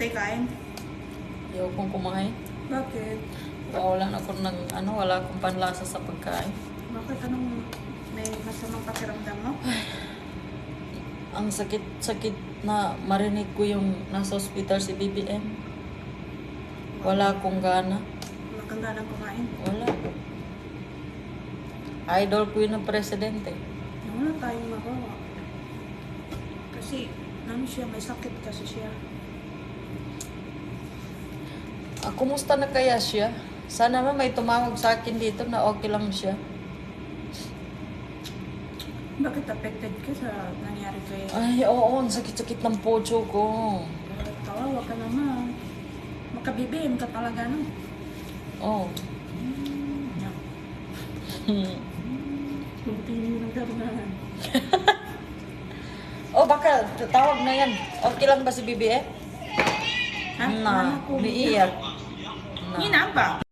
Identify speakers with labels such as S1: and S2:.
S1: Tay kain?
S2: Ayaw kong kumain.
S1: Bakit?
S2: Wala na ako wala akong panlasa sa pagkain.
S1: Bakit? Anong may masamang pakiramdam mo?
S2: Ang sakit na marinig ko yung nasa hospital si BBM. Wala akong gana.
S1: Wala kang ganang kumain?
S2: Wala. Idol ko yun ng presidente.
S1: Wala tayong magawa. Kasi, siya, may sakit kasi siya.
S2: Kumusta na kaya siya? Sana naman may tumawag sa akin dito na okay lang siya.
S1: Bakit affected ka sa nangyari kay...
S2: Ay, oo, ang sakit-sakit ng pocho ko.
S1: Kawawa ka naman. Makabibim ka talaga, no?
S2: Oh.
S1: Yeah. Lumpinin mo ng garunahan.
S2: Oh, baka tawag na yan. Okay lang ba si BBM?
S1: Ha?
S2: Na, umiiyak.
S1: Hinamba.